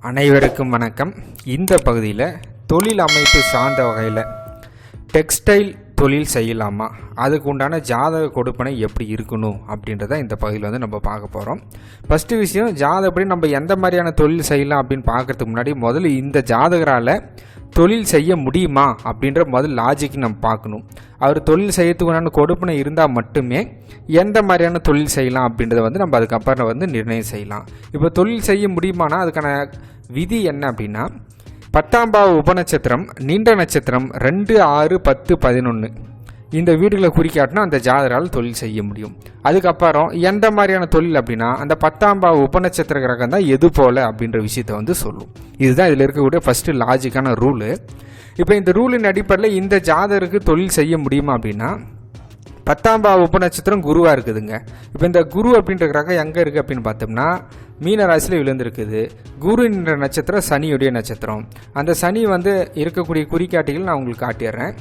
அனைவருக்கும் வணக்கம். இந்த பகுதியில் தொழில் அமைப்பு சார்ந்த வகையில் டெக்ஸ்டைல் தொழில் செய்யலாமா, அதுக்கு உண்டான ஜாதக கொடுப்பனை எப்படி இருக்கணும் அப்படின்றத இந்த பகுதியில் வந்து நம்ம பார்க்க போகிறோம். ஃபஸ்ட்டு விஷயம், ஜாதகப்படி நம்ம எந்த மாதிரியான தொழில் செய்யலாம் அப்படின்னு பார்க்குறதுக்கு முன்னாடி முதல்ல இந்த ஜாதகரால் தொழில் செய்ய முடியுமா அப்படின்ற முதல் லாஜிக் நம்ம பார்க்கணும். அவர் தொழில் செய்யறதுக்குண்டான கொடுப்பனை இருந்தால் மட்டுமே எந்த மாதிரியான தொழில் செய்யலாம் அப்படின்றத வந்து நம்ம அதுக்கப்புறம் வந்து நிர்ணயம் செய்யலாம். இப்போ தொழில் செய்ய முடியுமானா அதுக்கான விதி என்ன அப்படின்னா, 10ஆம் பாவ உபநட்சத்திரம் நீண்ட நட்சத்திரம் 2, 6, 10, 11 இந்த வீடுகளை குறிக்காட்டினா அந்த ஜாதகரால் தொழில் செய்ய முடியும். அதுக்கப்புறம் எந்த மாதிரியான தொழில் அப்படின்னா, அந்த 10ஆம் பாவ உபநட்சத்திர கிரகம் தான் எது போல் அப்படின்ற விஷயத்தை வந்து சொல்லும். இதுதான் இதில் இருக்கக்கூடிய ஃபஸ்ட்டு லாஜிக்கான ரூலு. இப்போ இந்த ரூலின் அடிப்படையில் இந்த ஜாதகருக்கு தொழில் செய்ய முடியுமா அப்படின்னா, 10ஆம் பாவ உபநட்சத்திரம் குருவாக இருக்குதுங்க. இப்போ இந்த குரு அப்படின்ற கிரகம் எங்கே இருக்குது அப்படின்னு பார்த்தோம்னா, மீன ராசியில் விழுந்திருக்குது. குரு என்ற நட்சத்திரம் சனியுடைய நட்சத்திரம். அந்த சனி வந்து இருக்கக்கூடிய குறிக்காட்டிகள் நான் உங்களுக்கு காட்டிடுறேன்.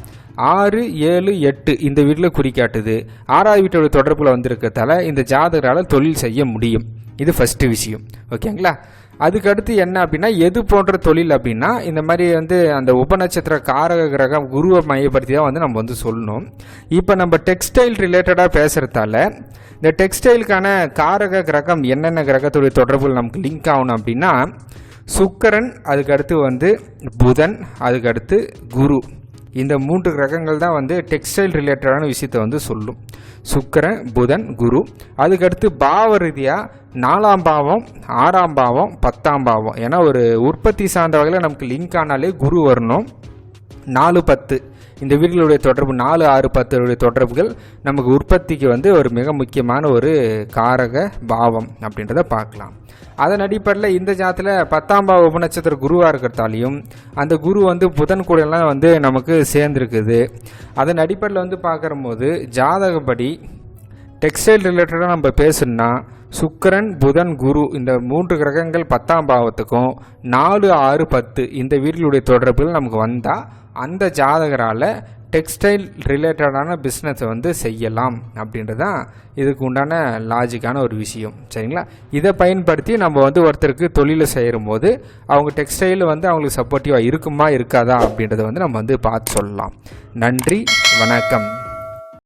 6, 7, 8 இந்த வீட்டில் குறிக்காட்டுது. 6ஆவது வீட்டோட தொடர்பில் வந்திருக்கிறதால இந்த ஜாதகரால் தொழில் செய்ய முடியும். இது ஃபஸ்ட்டு விஷயம். ஓகேங்களா? அதுக்கடுத்து என்ன அப்படின்னா, எது போன்ற தொழில் அப்படின்னா, இந்த மாதிரி வந்து அந்த உபநட்சத்திர காரக கிரகம் குருவை மையப்படுத்தி தான் வந்து நம்ம வந்து சொல்லணும். இப்போ நம்ம டெக்ஸ்டைல் ரிலேட்டடாக பேசுகிறதால இந்த டெக்ஸ்டைலுக்கான காரக கிரகம் என்னென்ன கிரகத்துடைய தொடர்புகள் நமக்கு லிங்க் ஆகணும் அப்படின்னா, சுக்கிரன், அதுக்கடுத்து வந்து புதன், அதுக்கடுத்து குரு. இந்த 3 கிரகங்கள் தான் வந்து டெக்ஸ்டைல் ரிலேட்டடான விஷயத்தை வந்து சொல்லும். சுக்கிரன், புதன், குரு. அதுக்கடுத்து பாவ ரீதியாக 4ஆம் பாவம், 6ஆம் பாவம், 10ஆம் பாவம். ஏன்னா ஒரு உற்பத்தி சார்ந்த வகையில் நமக்கு லிங்க் ஆனாலே குரு வரணும். 4, 10 இந்த வீடுகளுடைய தொடர்பு 4, 6, 10 தொடர்புகள் நமக்கு உற்பத்திக்கு வந்து ஒரு மிக முக்கியமான ஒரு காரக பாவம் அப்படின்றத பார்க்கலாம். அதன் அடிப்படையில் இந்த ஜாதத்தில் 10ஆம் பாவ உபநட்சத்திர குருவாக இருக்கிறதாலையும் அந்த குரு வந்து புதன் கூடலாம் வந்து நமக்கு சேர்ந்துருக்குது. அதன் அடிப்படையில் வந்து பார்க்குற போது ஜாதகப்படி டெக்ஸ்டைல் ரிலேட்டடாக நம்ம பேசணும்னா, சுக்கிரன், புதன், குரு இந்த 3 கிரகங்கள் 10ஆம் பாவத்துக்கும் 4, 6, 10 இந்த வீடுகளுடைய தொடர்புகள் நமக்கு வந்தால் அந்த ஜாதகரால் டெக்ஸ்டைல் ரிலேட்டடான பிஸ்னஸை வந்து செய்யலாம் அப்படின்றதான் இதுக்கு உண்டான லாஜிக்கான ஒரு விஷயம். சரிங்களா? இதை பயன்படுத்தி நம்ம வந்து ஒருத்தருக்கு தொழிலை செய்யும் போது அவங்க டெக்ஸ்டைல் வந்து அவங்களுக்கு சப்போர்ட்டிவாக இருக்குமா இருக்காதா அப்படின்றத வந்து நம்ம வந்து பார்த்து சொல்லலாம். நன்றி, வணக்கம்.